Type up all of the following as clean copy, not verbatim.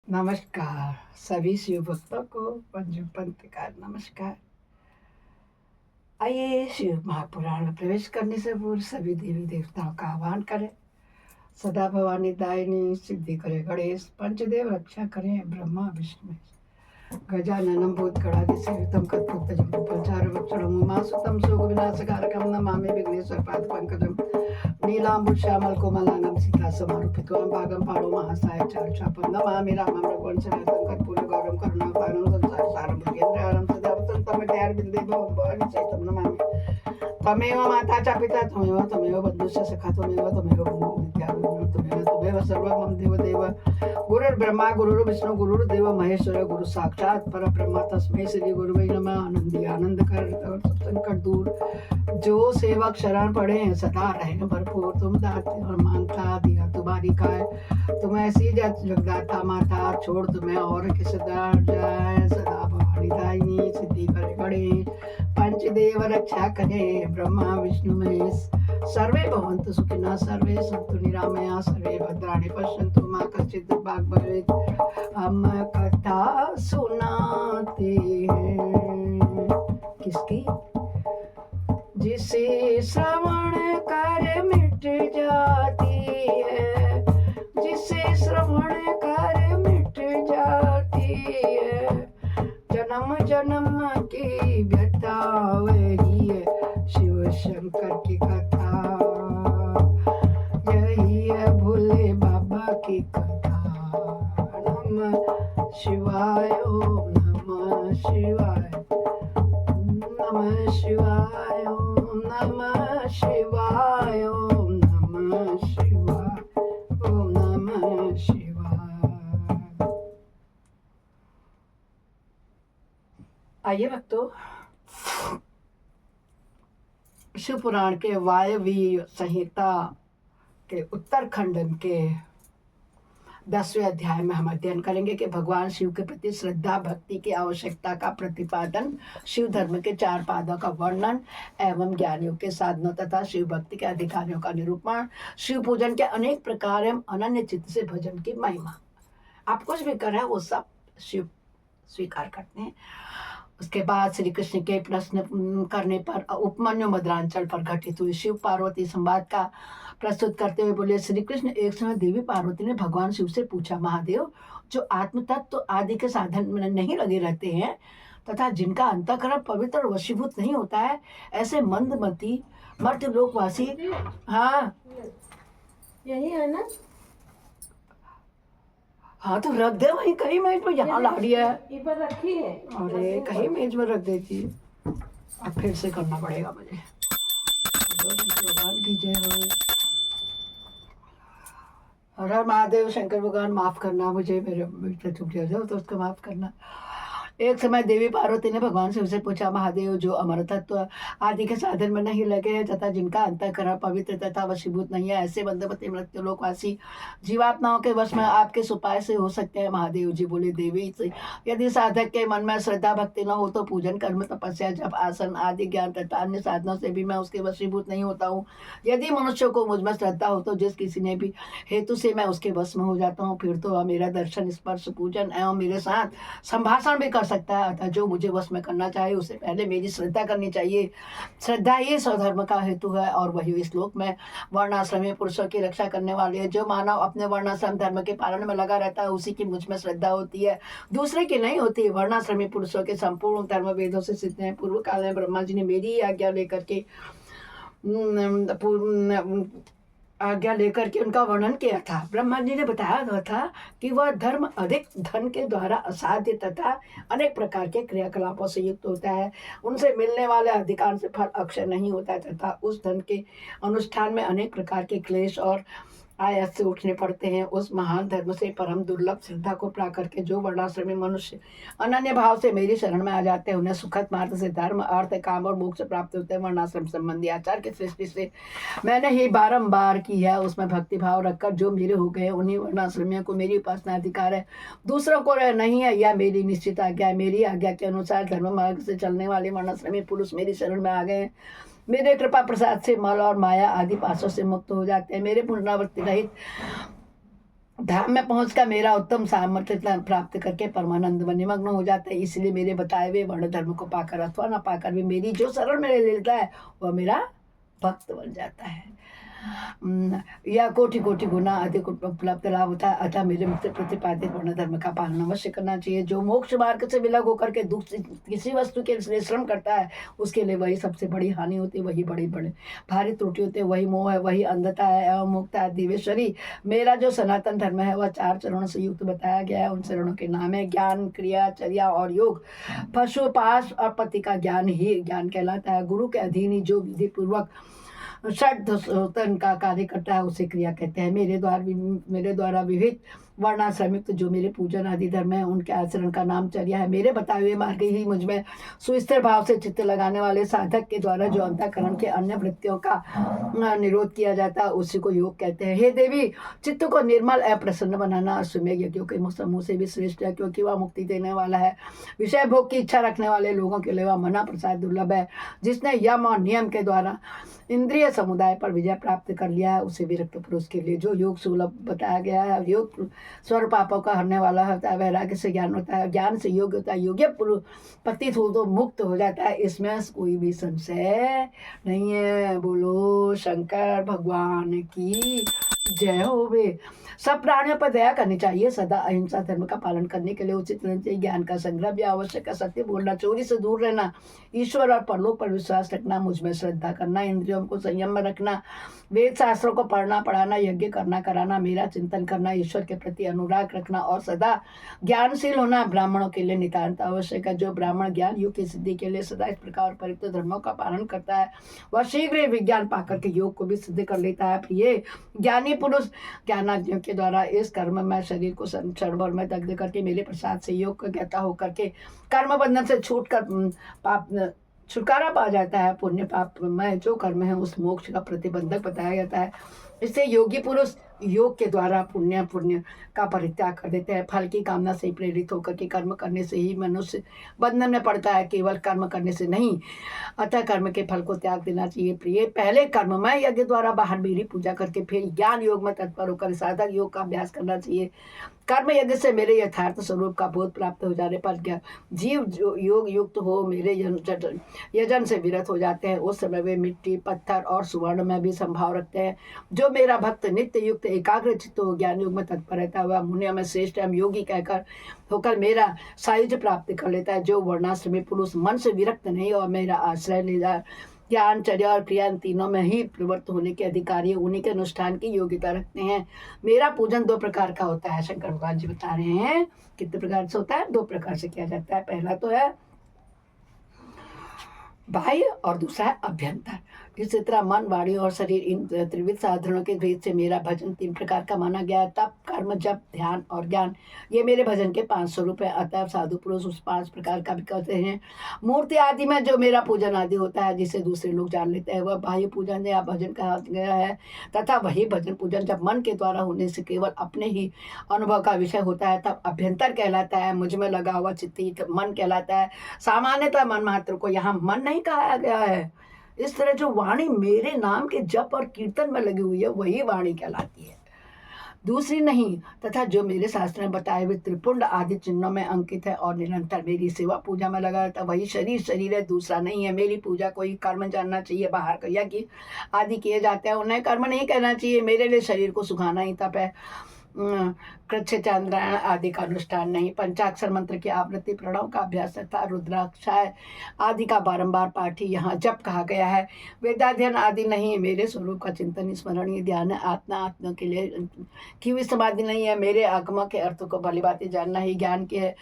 नमस्कार सभी शिव भक्तों को पंचम पंथ का नमस्कार। आइए शिव महापुराण में प्रवेश करने से पूर्व सभी देवी देवताओं का आह्वान करें। सदा भवानी दायिनी सिद्धि करे गणेश, पंचदेव रक्षा करें ब्रह्मा विष्णु। गजाननं भूतगणाधिसेवितं कल्पवृक्षजम्बूफलचारुभक्षणं उमासुतं शोकविनाशकारकं नमामि विघ्नेश्वरपादपङ्कजं। नीलाम्बुश्यामलकोमलाङ्गं सीतासमारूपितं भागं पाणौ महासाय चारुचापं नमामि रामं रघुवंशनाथं कर्पूरगौरं करुणापारं संसारसारं भुजगेन्द्रहारं सदा वसन्तं हृदयारविन्दे भवं भवानी सहितं नमामि। त्वमेव माता च पिता त्वमेव बन्धुश्च सखा त्वमेव त्वमेव सर्वं मम देवदेव। गुरुर्ब्रह्मा गुरुर्विष्णु गुरुर्देव महेश्वर, गुरु साक्षात परब्रह्म तस्मै श्री गुरुवे नमः। आनंदी आनंद कर सब संकट दूर, जो सेवक शरण पड़े सदा रहे भरपूर। तुम दाती और मांगता दिया तुम्हारी काय, तुम ऐसी जगदाता माता, छोड़ तुम्हें और किस दर जाए। सदा भवानी दायिनी सिद्धि करे गणेश, पंचदेव रक्षा करे ब्रह्मा विष्णु महेश। सर्वे भवन्तु सुखिनः सर्वे सन्तु निरामया, सर्वे भद्राणि पश्यन्तु मा कश्चित् दुर्भाग् भवेत्। हम कथा सुनाते हैं किसकी, जिसे श्रवण कर मिट जाती है, जिसे श्रवण कर मिट जाती है। जन्म जन्म की व्यथा वही है, शिव शंकर की कथा यही है, भोले बाबा की कथा। नमः शिवाय ओम नमः शिवाय, नमः शिवाय ओम नमः शिवाय ओम नमः शिवाय ओम नमः शिवाय। आइए भक्तों, शिव पुराण के वायव्य संहिता के उत्तरखंड के 10वें अध्याय में हम अध्ययन करेंगे कि भगवान शिव के प्रति श्रद्धा भक्ति की आवश्यकता का प्रतिपादन, शिव धर्म के 4 पादों का वर्णन एवं ज्ञानियों के साधनों तथा शिव भक्ति के अधिकारियों का निरूपण, शिव पूजन के अनेक प्रकार एवं अनन्य चित्त से भजन की महिमा। आप कुछ भी कर रहे हैं वो सब शिव स्वीकार करते हैं। उसके बाद श्री कृष्ण के प्रश्न करने पर उपमन्यु मद्रांचल पर घटित हुई शिव पार्वती संवाद का प्रस्तुत करते हुए बोले, श्री कृष्ण एक समय देवी पार्वती ने भगवान शिव से पूछा, महादेव, जो आत्म तत्व आदि के साधन में नहीं लगे रहते हैं तथा जिनका अंतःकरण पवित्र और वशीभूत नहीं होता है, ऐसे मंदमती मर्त्य लोकवासी। हाँ यही है ना। हाँ तो रख दे वहीं कहीं मेज में, यहाँ ला रही है पर रखी है। अरे कहीं मेज में रख देती। अब फिर से करना पड़ेगा मुझे। भगवान की जय हो। हर हर महादेव। शंकर भगवान माफ करना मुझे, मेरे बेटे चुप जाओ तो उसको माफ करना। एक समय देवी पार्वती ने भगवान शिव से पूछा, महादेव, जो अमर तत्व आदि के साधन में नहीं लगे हैं तथा जिनका अंतःकरण पवित्र तथा वशीभूत नहीं है, ऐसे बंधपति मृत्यु लोकवासी जीवात्माओं के वश में आपके उपाय से हो सकते हैं। महादेव जी बोले, देवी, यदि साधक के मन में श्रद्धा भक्ति न हो तो पूजन कर्म तपस्या जप आसन आदि ज्ञान तथा अन्य साधनों से भी मैं उसके वशीभूत नहीं होता हूँ। यदि मनुष्य को मुझ में श्रद्धा हो तो जिस किसी ने भी हेतु से मैं उसके वश में हो जाता हूँ, फिर तो वह मेरा दर्शन स्पर्श पूजन एवं मेरे साथ संभाषण भी सकता है। अतः जो मुझे वश में करना चाहे उसे पहले मेरी श्रद्धा करनी चाहिए। श्रद्धा ही स्वधर्म का हेतु है और वही इस श्लोक में वर्णाश्रमी पुरुषों की रक्षा करने वाली है। जो मानव अपने वर्णाश्रम धर्म के पालन में लगा रहता है उसी की मुझ में श्रद्धा होती है, दूसरे की नहीं होती। वर्णाश्रमी पुरुषों के संपूर्ण धर्म वेदों से सिद्ध है। पूर्व काल में ब्रह्मा जी ने मेरी आज्ञा लेकर के उनका वर्णन किया था। ब्रह्मा जी ने बताया था कि वह धर्म अधिक धन के द्वारा असाध्य तथा अनेक प्रकार के क्रियाकलापों से युक्त होता है। उनसे मिलने वाले अधिकार से फल अक्षय नहीं होता है तथा उस धन के अनुष्ठान में अनेक प्रकार के क्लेश और आयत से उठने पड़ते हैं। उस महान धर्म से परम दुर्लभ श्रद्धा को प्राप्त करके जो वर्णाश्रमी मनुष्य अनन्य भाव से मेरी शरण में आ जाते हैं, उन्हें सुखद मार्ग से धर्म अर्थ काम और मोक्ष प्राप्त होते हैं। वर्णाश्रम संबंधी आचार की सृष्टि से मैंने ही बारंबार की है, उसमें भक्ति भाव रखकर जो मेरे हो गए उन्हीं वर्णाश्रमियों को मेरी उपासना अधिकार है, दूसरों को नहीं है। यह मेरी निश्चित आज्ञा है। मेरी आज्ञा के अनुसार धर्म मार्ग से चलने वाले वर्णाश्रमी पुरुष मेरी शरण में आ गए, मेरे कृपा प्रसाद से मल और माया आदि पासों से मुक्त हो जाते हैं। मेरे पुनरावृत्ति रहित धाम में पहुंचकर मेरा उत्तम सामर्थ्य प्राप्त करके परमानंद में निमग्न हो जाता है। इसलिए मेरे बताए हुए वर्ण धर्म को पाकर अथवा न पाकर भी मेरी जो शरण में ले लेता है वह मेरा भक्त बन जाता है। या कोटि कोटि गुना अधिक उपलब्ध लाभ होता है। अतः मेरे मित्र प्रतिपादित वर्ण धर्म का पालन अवश्य करना चाहिए। जो मोक्ष मार्ग से विलग होकर के दुख किसी वस्तु के लिए श्रम करता है उसके लिए वही सबसे बड़ी हानि होती है, वही बड़ी बड़े भारी त्रुटि होती है, वही मोह है, वही अंधता है एवं मुक्ता है। दिव्येश्वरी, मेरा जो सनातन धर्म है वह 4 चरणों से युक्त बताया गया है। उन चरणों के नाम है ज्ञान, क्रिया, चर्या और योग। पशु पाश और पति का ज्ञान ही ज्ञान कहलाता है। गुरु के अधीन ही जो विधि पूर्वक षड का कार्य करता है उसे क्रिया कहते हैं। मेरे द्वारा विविध वर्णाश्रमिक जो मेरे पूजन आदि धर्म है उनके आचरण का नाम चर्या है। मेरे बताए हुए मार्ग ही मुझ में सुस्थिर भाव से चित्त लगाने वाले साधक के द्वारा जो अंतःकरण के अन्य वृत्तियों का निरोध किया जाता है उसी को योग कहते हैं। हे देवी, चित्त को निर्मल एवं प्रसन्न बनाना अश्वमेध यज्ञों के समूह से भी श्रेष्ठ है, क्योंकि वह मुक्ति देने वाला है। विषय भोग की इच्छा रखने वाले लोगों के लिए वह मना प्रसाद दुर्लभ है। जिसने यम और नियम के द्वारा इंद्रिय समुदाय पर विजय प्राप्त कर लिया है उसे विरक्त पुरुष के लिए जो योग सुलभ बताया गया है। योग स्वर पापों का हरने वाला होता है। वैराग्य से ज्ञान होता है, ज्ञान से योग होता है। योग्य पुरुष पतित हो तो मुक्त हो जाता है, इसमें कोई भी संशय नहीं है। बोलो शंकर भगवान की जय हो। वे सब प्राणियों पर दया करनी चाहिए। सदा अहिंसा धर्म का पालन करने के लिए उचित रहना चाहिए। ज्ञान का संग्रह भी आवश्यक है। सत्य बोलना, चोरी से दूर रहना, ईश्वर और परलोक पर विश्वास रखना, मुझ में श्रद्धा करना, इंद्रियों को संयम में रखना, वेद शास्त्रों को पढ़ना पढ़ाना, यज्ञ करना कराना, मेरा चिंतन करना, ईश्वर के प्रति अनुराग रखना और सदा ज्ञानशील होना ब्राह्मणों के लिए नितांत आवश्यक है। जो ब्राह्मण ज्ञान योग की सिद्धि के लिए सदा इस प्रकार परिक्त धर्मों का पालन करता है वह शीघ्र ही विज्ञान पाकर के योग को भी सिद्ध कर लेता है। प्रिय ज्ञानी पुरुष ज्ञानाज्ञों के द्वारा इस कर्म में शरीर को क्षण भर में दग्ध करके मेरे प्रसाद से योग का ज्ञाता होकर के कर्म बंधन से छूट कर पाप छुटकारा पा जाता है। पुण्य पाप में जो कर्म है उस मोक्ष का प्रतिबंधक बताया जाता है। इससे योगी पुरुष योग के द्वारा पुण्य का परित्याग कर देते हैं। फल की कामना से प्रेरित होकर के कर्म करने से ही मनुष्य बंधन में पड़ता है, केवल कर्म करने से नहीं। अतः कर्म के फल को त्याग देना चाहिए। प्रिय, पहले कर्ममय यज्ञ द्वारा बाहर मेरी पूजा करके फिर ज्ञान योग में तत्पर होकर साधक योग का अभ्यास करना चाहिए। कर्म यज्ञ से मेरे यथार्थ स्वरूप का बोध प्राप्त हो जाने पर जीव जो योग युक्त हो मेरे यजन से विरत हो जाते हैं। उस समय वे मिट्टी, पत्थर और सुवर्ण में भी संभाव रखते हैं। जो मेरा भक्त नित्य युक्त एकाग्र चित्त हो ज्ञान योग में तत्पर रहता है वह मुनियों में श्रेष्ठ एवं योगी कहकर होकर मेरा सायुज्य प्राप्त कर लेता है। जो वर्णाश्रमी पुरुष मन से विरक्त नहीं और मेरा आश्रय ले ज्ञान, चर्या और क्रिया इन तीनों में ही प्रवृत्त होने के अधिकारी उन्हीं के अनुष्ठान की योग्यता रखते हैं। मेरा पूजन 2 प्रकार का होता है। शंकर भगवान जी बता रहे हैं कितने प्रकार से होता है। 2 प्रकार से किया जाता है। पहला तो है बाह्य और दूसरा है अभ्यंतर। इसी तरह मन, वाणी और शरीर इन त्रिविध साधनों के भेद से मेरा भजन 3 प्रकार का माना गया है। तप, कर्म, जप, ध्यान और ज्ञान ये मेरे भजन के 5 स्वरूप है। अतः साधु पुरुष उस 5 प्रकार का भी करते हैं। मूर्ति आदि में जो मेरा पूजन आदि होता है जिसे दूसरे लोग जान लेते हैं वह बाह्य पूजन या भजन कहा गया है। तथा वही भजन पूजन जब मन के द्वारा होने से केवल अपने ही अनुभव का विषय होता है तब अभ्यंतर कहलाता है। मुझ में लगा हुआ चित्त ही मन कहलाता है। सामान्यतः मन मात्र को यहाँ मन नहीं कहा गया है। इस तरह जो वाणी मेरे नाम के जप और कीर्तन में लगी हुई है वही वाणी कहलाती है, दूसरी नहीं। तथा जो मेरे शास्त्र में बताए हुए त्रिपुंड आदि चिन्हों में अंकित है और निरंतर मेरी सेवा पूजा में लगा रहता वही शरीर है, दूसरा नहीं है। मेरी पूजा कोई कर्म जानना चाहिए। बाहर यज्ञ आदि किए जाते हैं उन्हें कर्म नहीं कहना चाहिए। मेरे लिए शरीर को सुखाना ही तप है। कृच्छ, चंद्रायण आदि का अनुष्ठान नहीं। पंचाक्षर मंत्र की आवृत्ति, प्रणव का अभ्यास तथा रुद्राक्षाय आदि का बारंबार पाठ ही यहाँ जप कहा गया है। वेदाध्ययन आदि नहीं। मेरे स्वरूप का चिंतन स्मरणीय ध्यान है। आत्मा के लिए की हुई समाधि नहीं है। मेरे आगमों के अर्थ को भली बातें जानना ही ज्ञान की है,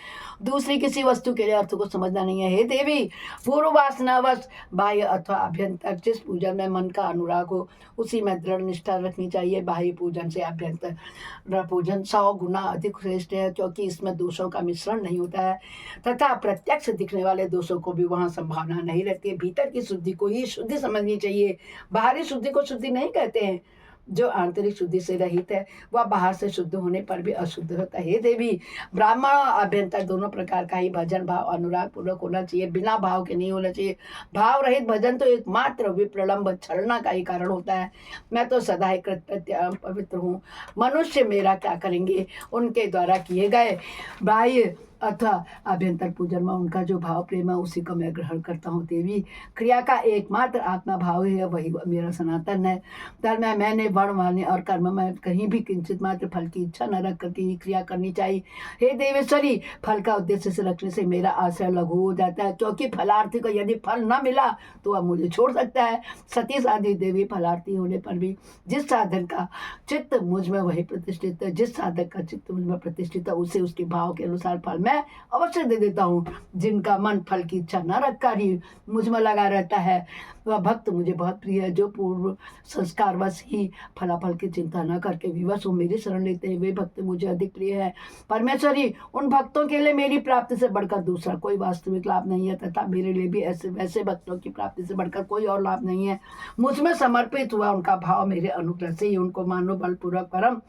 दूसरी किसी वस्तु के लिए अर्थ को समझना नहीं है। हे देवी, पूर्व वासनावश बाह्य अथवा अभ्यंतर जिस पूजन में मन का अनुराग हो उसी में दृढ़ निष्ठा रखनी चाहिए। बाह्य पूजन से अभ्यंतर पूजन 100 गुना अधिक श्रेष्ठ है, क्योंकि इसमें दोषों का मिश्रण नहीं होता है तथा प्रत्यक्ष दिखने वाले दोषों को भी वहाँ संभावना नहीं रहती है। भीतर की शुद्धि को ही शुद्धि समझनी चाहिए, बाहरी शुद्धि को शुद्धि नहीं कहते हैं। जो आंतरिक शुद्धि से रहित है वह बाहर से शुद्ध होने पर भी अशुद्ध होता है। हे देवी, ब्राह्मण और अभ्यंतर दोनों प्रकार का ही भजन भाव अनुराग पूर्वक होना चाहिए, बिना भाव के नहीं होना चाहिए। भाव रहित भजन तो एकमात्र विप्रलंब छलना का ही कारण होता है। मैं तो सदा ही कृतज्ञ पवित्र हूँ, मनुष्य मेरा क्या करेंगे। उनके द्वारा किए गए बाह्य अथवा अभ्यंतर पूजन में उनका जो भाव प्रेम है उसी को मैं ग्रहण करता हूँ। देवी, क्रिया का एकमात्र आत्मा भाव है, वही मेरा सनातन है धर्म है। मैंने वर्ण वाणी और कर्म में कहीं भी किंचित मात्र फल की इच्छा न रख करके ही क्रिया करनी चाहिए। हे देवेश्वरी, फल का उद्देश्य से रखने से मेरा आश्रय लघु हो जाता है, क्योंकि फलार्थी को यदि फल न मिला तो वह मुझे छोड़ सकता है। सती साधी देवी, फलार्थी होने पर भी जिस साधन का चित्त मुझ में वही प्रतिष्ठित है, जिस साधक का चित्त मुझ में प्रतिष्ठित है उसे उसके भाव के अनुसार फल मैं अवश्य दे देता हूँ। जिनका मन फल की इच्छा न रखकर ही मुझ में लगा रहता है वह भक्त मुझे बहुत प्रिय है। जो पूर्व संस्कारवश ही फलाफल की चिंता न करके विवश हो मेरी शरण लेते हैं, वे भक्त मुझे अधिक प्रिय है। परमेश्वरी, उन भक्तों के लिए मेरी प्राप्ति से बढ़कर दूसरा कोई वास्तविक लाभ नहीं है, तथा मेरे लिए भी ऐसे वैसे भक्तों की प्राप्ति से बढ़कर कोई और लाभ नहीं है। मुझ में समर्पित हुआ उनका भाव मेरे अनुग्रह से ही उनको मानव बलपूर्वक परम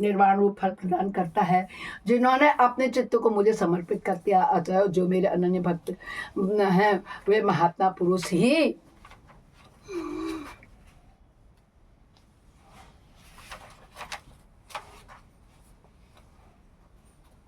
निर्वाण रूप फल प्रदान करता है। जिन्होंने अपने चित्त को मुझे समर्पित कर दिया, अतः जो मेरे अनन्य भक्त हैं वे महात्मा पुरुष ही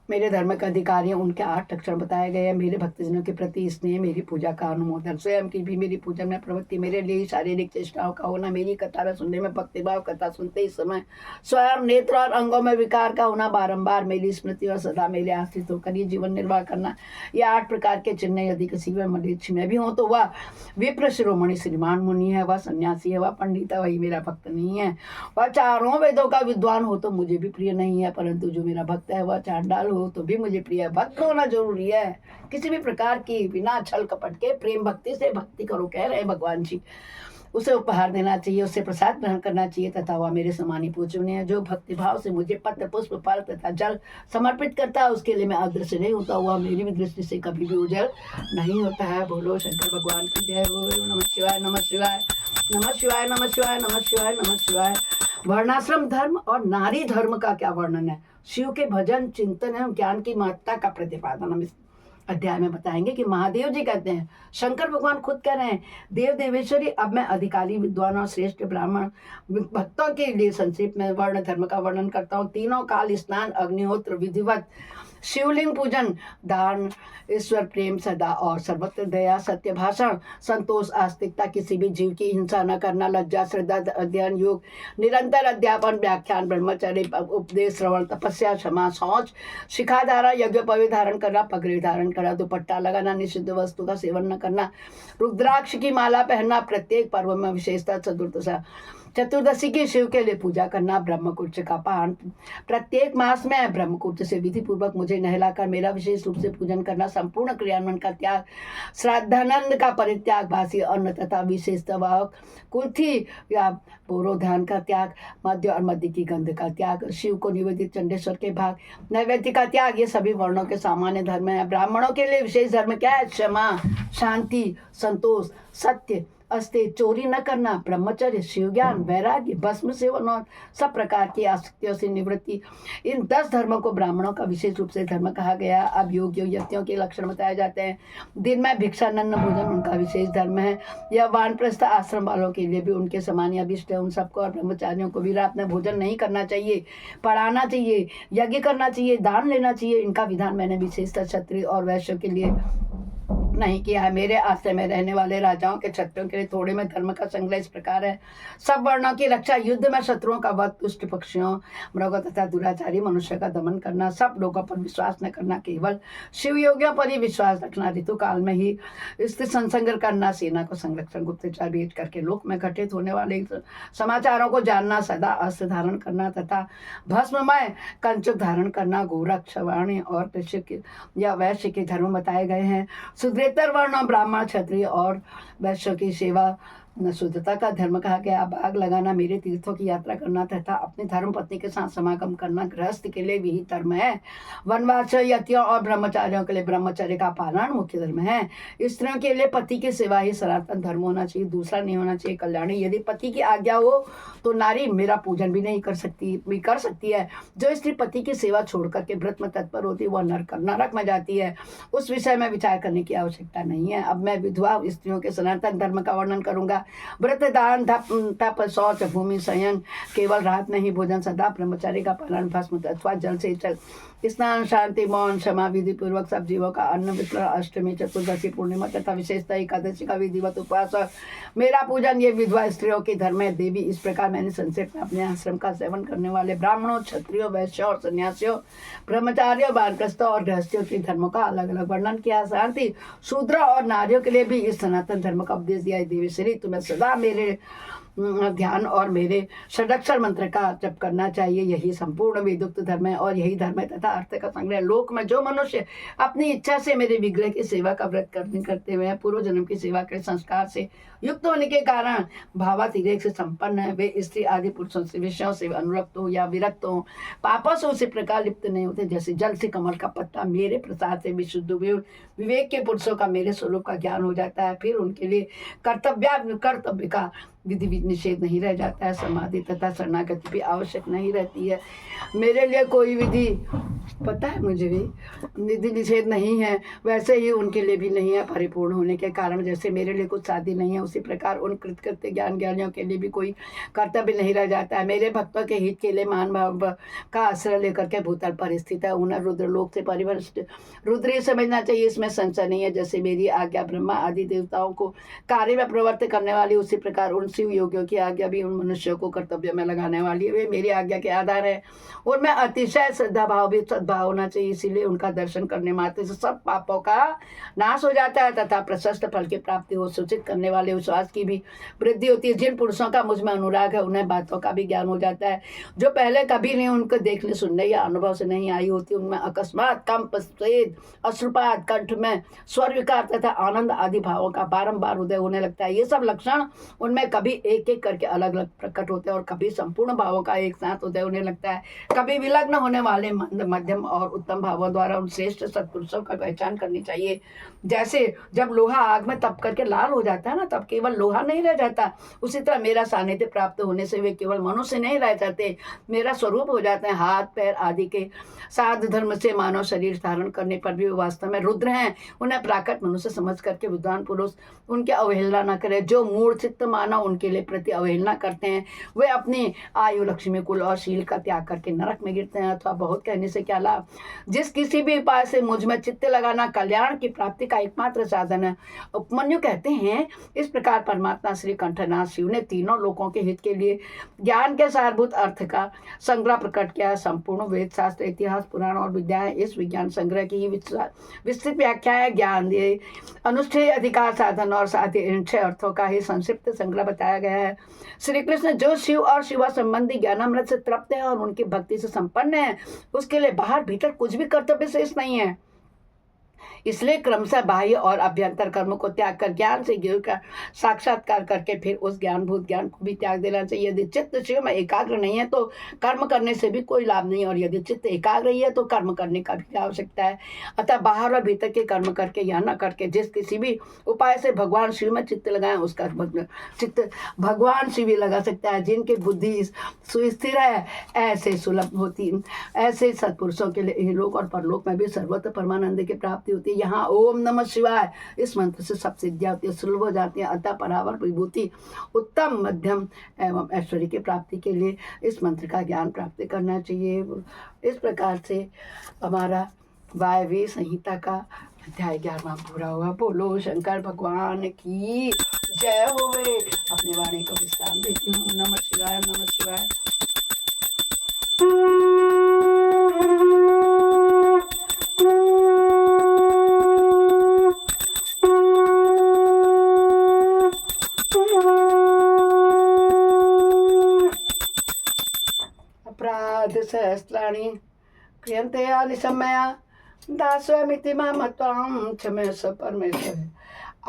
मेरे धर्म के अधिकारी हैं। उनके 8 लक्षण बताए गए हैं। मेरे भक्तजनों के प्रति स्नेह, मेरी पूजा का अनुमोदन, स्वयं की भी मेरी पूजा में प्रवृत्ति, मेरे लिए शारीरिक चेष्टाओं का होना, मेरी कथा सुनने में भक्तिभाव, कथा सुनते ही समय स्वयं नेत्र और अंगों में विकार का होना, बारंबार मेरी स्मृति और सदा मेरे आश्रित होकर ये जीवन निर्वाह करना, ये 8 प्रकार के चिन्ह यदि किसी में मलेच्छ में भी हो तो वह विप्र शिरोमणि श्रीमान मुनि है, वह सन्यासी है, वह पंडित है, वही मेरा भक्त नहीं है। वह चारों वेदों का विद्वान हो तो मुझे भी प्रिय नहीं है, परंतु जो मेरा भक्त है वह चांडाल हो तो भी मुझे प्रिय है। भक्त होना जरूरी है। किसी भी प्रकार की बिना छल कपट के प्रेम भक्ति से भक्ति करो कह रहे भगवान जी। उसे उपहार देना चाहिए, उससे प्रसाद ग्रहण करना चाहिए, तथा वह मेरे समानी पूजनीय है। जो भक्ति भाव से मुझे पत्र पुष्प फल तथा जल समर्पित करता है उसके लिए मैं अदृश्य नहीं होता, वह मेरी भी दृष्टि से कभी भी उजल नहीं होता है। बोलो शंकर भगवान की जय हो। नमः शिवाय, नमः शिवाय, नमः शिवाय, नमः शिवाय, नमः शिवाय, नमः शिवाय। वर्णाश्रम धर्म और नारी धर्म का क्या वर्णन है, शिव के भजन चिंतन एवं ज्ञान की महत्ता का प्रतिपादन हम इस अध्याय में बताएंगे। कि महादेव जी कहते हैं, शंकर भगवान खुद कह रहे हैं, देव देवेश्वरी, अब मैं अधिकारी विद्वान और श्रेष्ठ ब्राह्मण भक्तों के लिए संक्षेप में वर्ण धर्म का वर्णन करता हूँ। तीनों काल स्नान, अग्निहोत्र, विधिवत शिवलिंग पूजन, दान, ईश्वर प्रेम, सदा और सर्वत्र दया, सत्य भाषण, संतोष, आस्तिकता, किसी भी जीव की हिंसा न करना, लज्जा, श्रद्धा, अध्ययन, योग, निरंतर अध्यापन, व्याख्यान, ब्रह्मचर्य, उपदेश, श्रवण, तपस्या, क्षमा, शौच, शिखाधारा, यज्ञोपवीत धारण करना, पगड़ी धारण करना, दुपट्टा लगाना, निषिद्ध वस्तु का सेवन न करना, रुद्राक्ष की माला पहनना, प्रत्येक पर्व में विशेषता चतुर्दशी की शिव के लिए पूजा करना, ब्रह्मकुर्च का पान प्रत्येक मास में ब्रह्मकुर्च से विधि पूर्वक मुझे नहलाकर मेरा विशेष रूप से पूजन करना, संपूर्ण क्रियान्वयन का त्याग, श्राद्धानंद का परित्याग, बासी अन्न तथा विशेषतः कुर्थी या पूर्वधान का त्याग, मध्य और मध्य की गंध का त्याग, शिव को निवेदित चंडेश्वर के भाग, नैवेद्य का त्याग, ये सभी वर्णों के सामान्य धर्म है। ब्राह्मणों के लिए विशेष धर्म क्या है? क्षमा, शांति, संतोष, सत्य, अस्ते, चोरी न करना, ब्रह्मचर्य, शिव ज्ञान, वैराग्य, भस्म सेवन और सब प्रकार की आसक्तियों से निवृत्ति। इन 10 धर्मों को ब्राह्मणों का विशेष रूप से धर्म कहा गया। अब योग्य यतियों के लक्षण बताए जाते हैं। दिन में भिक्षानन्न भोजन उनका विशेष धर्म है। यह वानप्रस्थ आश्रम वालों के लिए भी उनके समान अभिष्ट है। उन सबको और ब्रह्मचारियों को भी रात में भोजन नहीं करना चाहिए, पढ़ाना चाहिए, यज्ञ करना चाहिए, दान लेना चाहिए। इनका विधान मैंने विशेषतः क्षत्रिय और वैश्यों के लिए नहीं किया है। मेरे आश्रय में रहने वाले राजाओं के क्षत्रियों के लिए थोड़े में धर्म का संग्रह इस प्रकार है। सब वर्णों की रक्षा, युद्ध में शत्रुओं का वध, दुष्ट पक्षियों, मृगों तथा दुराचारी मनुष्य का दमन करना, सब लोगों पर विश्वास न करना, केवल शिव योगियों पर ही विश्वास रखना, ऋतु काल में ही स्थिर संसंग करना, सेना को संरक्षण, गुप्तचर भेज करके लोक में घटित होने वाले समाचारों को जानना, सदा अस्त्र धारण करना तथा भस्ममय कंचुक धारण करना, गोरक्ष, वाणी और कृषि या वैश्य के धर्म बताए गए हैं। सुधरेतर वर्ण ब्राह्मण, क्षत्रिय और वैश्य की सेवा न शुद्धता का धर्म कहा गया, बाग लगाना, मेरे तीर्थों की यात्रा करना तथा अपनी धर्म पत्नी के साथ समागम करना गृहस्थ के लिए भी धर्म है। वनवास यतियों और ब्रह्मचारियों के लिए ब्रह्मचर्य का पालन मुख्य धर्म है। स्त्रियों के लिए पति की सेवा ही सनातन धर्म होना चाहिए, दूसरा नहीं होना चाहिए। कल्याणी, यदि पति की आज्ञा हो तो नारी मेरा पूजन भी नहीं कर सकती है। जो स्त्री पति की सेवा छोड़ करके व्रत में तत्पर होती है वह नरक में जाती है। उस विषय में विचार करने की आवश्यकता नहीं है। अब मैं विधवा स्त्रियों के सनातन धर्म का वर्णन करूंगा। व्रत, दान, तप, शौच, भूमि शयन, केवल रात में ही भोजन, सदा ब्रह्मचारी का पालन, भस्म अथवा जल से स्नान, शांति, मौन, क्षमा, विधि पूर्वक सब जीवों का अन्न वितरण, अष्टमी, चतुर्दशी, पूर्णिमा तथा विशेषतः एकादशी का विधिवत उपवास, मेरा पूजन, ये विधवा स्त्रियों की धर्म है। देवी, इस प्रकार मैंने संक्षेप में अपने आश्रम का सेवन करने वाले ब्राह्मणों, क्षत्रियों, वैश्यों और सन्यासियों, ब्रह्मचारियों, वानप्रस्थों और गृहस्थियों के धर्मों का अलग अलग वर्णन किया। शांति, शूद्र और नारियों के लिए भी इस सनातन धर्म का उपदेश दिया है। देवी श्री, तुम्हें सदा मेरे ध्यान और मेरे षडाक्षर मंत्र का जप करना चाहिए। यही संपूर्ण वेदोक्त धर्म है और यही धर्म है तथा अर्थ का संग्रह। लोक में जो मनुष्य अपनी इच्छा से मेरे विग्रह की सेवा का व्रत करते हुए पूर्व जन्म की सेवा के संस्कार से युक्त होने के कारण भावातिरेक से संपन्न है, वे स्त्री आदि पुरुषों से विषयों से अनुरक्त हो या विरक्त हो, पापों से उसी प्रकार लिप्त नहीं होते जैसे जल से कमल का पत्ता मेरे प्रसाद से विशुद्ध विवेक के पुरुषों का मेरे स्वरूप का ज्ञान हो जाता है। फिर उनके लिए कर्तव्य का विधि निषेध नहीं रह जाता है। समाधि तथा शरणागति भी आवश्यक नहीं रहती है। मेरे लिए कोई विधि, पता है मुझे भी, विधि निषेध नहीं है, वैसे ही उनके लिए भी नहीं है। परिपूर्ण होने के कारण जैसे मेरे लिए कुछ शादी नहीं है, उसी प्रकार उन कृतकृत्य ज्ञानियों के लिए भी कोई कर्तव्य नहीं रह जाता है। मेरे भक्तों के हित के लिए मान भाव का आश्रय लेकर के भूतल पर स्थित है। उन्हें रुद्रलोक से परिवृष्ट रुद्र ही समझना चाहिए, इसमें संशय नहीं है। जैसे मेरी आज्ञा ब्रह्मा आदि देवताओं को कार्य में प्रवृत्त करने वाली, उसी प्रकार उन शिव योगियों की आज्ञा भी उन मनुष्यों को कर्तव्य में लगाने वाली है। वे मेरी आज्ञा के आधार है। उनमें अतिशय श्रद्धा भाव भी सद्भाव होना चाहिए, इसीलिए उनका दर्शन करने मात्र से सब पापों का नाश हो जाता है तथा प्रशस्त फल की प्राप्ति हो। सूचित करने वाले विश्वास की भी वृद्धि होती है। जिन पुरुषों का मुझ में अनुराग है उन्हें बातों का भी ज्ञान हो जाता है जो पहले कभी नहीं उनको देखने, सुनने या अनुभव से नहीं आई होती। उनमें अकस्मात, कंप, स्वेद, अश्रुपात, कंठ में स्वर विकार तथा आनंद आदि भावों का बारंबार उदय होने लगता है। ये सब लक्षण उनमें कभी एक एक करके अलग अलग प्रकट होते हैं और कभी संपूर्ण भावों का एक साथ उदय होने लगता है। कभी विलग्न होने वाले मंद, मध्यम और उत्तम भावों द्वारा उन श्रेष्ठ सत्पुरुषों का पहचान करनी चाहिए। जैसे जब लोहा आग में तप करके लाल हो जाता है ना, तब केवल लोहा नहीं रह जाता, उसी तरह मेरा सानिध्य प्राप्त होने से वे केवल मनुष्य नहीं रह जाते, मेरा स्वरूप हो जाते हैं। हाथ पैर आदि के साध धर्म से मानव शरीर धारण करने पर भी वे वास्तव में रुद्र हैं। उन्हें प्राकृत मनुष्य समझ करके विद्वान पुरुष उनके अवहेलना न करे। जो मूढ़ चित्त मानव उनके लिए प्रति अवहेलना करते हैं वे अपनी आयु, लक्ष्मी, कुल और शील का त्याग करके नरक में गिरते हैं। अथवा बहुत कहने से क्या लाभ। जिस किसी भी उपाय से मुझ में चित्त लगाना कल्याण की प्राप्ति का एकमात्र साधन है। उपमन्यु कहते हैं, इस प्रकार परमात्मा श्री कंठनाथ शिव ने तीनों लोकों के हित के लिए ज्ञान के सारभूत अर्थ का संग्रह प्रकट किया। संपूर्ण वेद, शास्त्र, इतिहास, पुराण और विद्या है। इस विज्ञान संग्रह की ही विस्तृत व्याख्या है। ज्ञान, अनुष्ठेय, अधिकार, साधन और साथ ही इन 6 अर्थों का ही संक्षिप्त संग्रह बताया गया है। श्री कृष्ण जो शिव और शिवा संबंधी ज्ञानामृत से तृप्त है और उनकी भक्ति से संपन्न है, उसके लिए बाहर भीतर कुछ भी कर्तव्य शेष नहीं है। इसलिए क्रमशः बाह्य और अभ्यंतर कर्म को त्याग कर ज्ञान से ज्ञान का साक्षात्कार करके फिर उस ज्ञानभूत ज्ञान को भी त्याग देना चाहिए। यदि चित्त शिव में एकाग्र नहीं है तो कर्म करने से भी कोई लाभ नहीं, और यदि चित्त एकाग्र ही है तो कर्म करने का भी आवश्यकता है। अतः बाहर और भीतर के कर्म करके या न करके जिस किसी भी उपाय से भगवान शिव में चित्त लगाए उसका चित्त भगवान शिव ही लगा सकता है। जिनकी बुद्धि सुस्थिर है ऐसे सुलभ होती, ऐसे सत्पुरुषों के लिए लोक और परलोक में भी सर्वत्र परमानंद की प्राप्ति होती है। यहाँ ओम नमः शिवाय इस मंत्र से सब सिद्धियां होती है, सुलभ हो जाती है। अतः परावर विभूति, उत्तम, मध्यम एवं ऐश्वर्य की प्राप्ति के लिए इस मंत्र का ज्ञान प्राप्त करना चाहिए। इस प्रकार से हमारा वायव्य संहिता का अध्याय 11वां पूरा हुआ। बोलो शंकर भगवान की जय होवे। अपने वाणी को विश्राम देती हूँ। नमः शिवाय, नमः शिवाय। सहस्राणि क्रियन्ते आनिशमया दास्वामिति मां त्वां क्षमस्व परमेश्वर।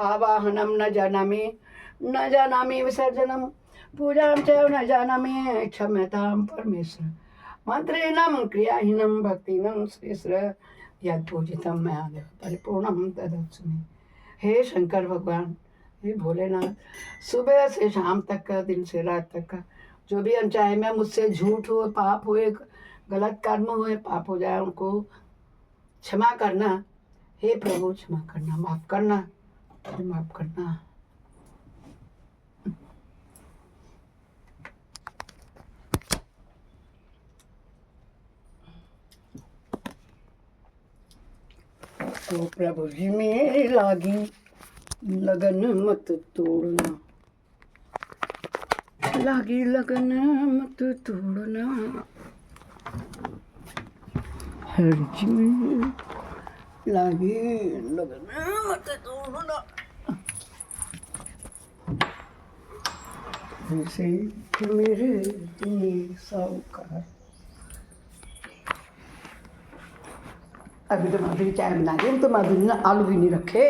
आवाहनं न जानामि न जानामि विसर्जनं पूजां च न जानामि क्षम्यतां परमेश्वर मंत्रेणं क्रियाहीनं भक्तिनं श्रेष्ठ यद पूजितं मया देव परिपूर्णं तदस्तु मे। हे शंकर भगवान, हे भोलेनाथ, सुबह से शाम तक का, दिन से रात तक का जो भी अनचाहे में मुझसे झूठ हो, पाप हुए, गलत कर्म हुए, पाप हो जाए, उनको क्षमा करना। हे प्रभु क्षमा करना, माफ करना, माफ करना। तो प्रभु जी मेरी लागी लगन मत तोड़ना, लागी लगन मत तोड़ना, हर जी लागी लगन मत तोड़ना। ऐसे मेरे तुम साहूकार। अभी तो माधुरी चाय बना रही हूँ, तो माधुरी ने आलू भी नहीं रखे।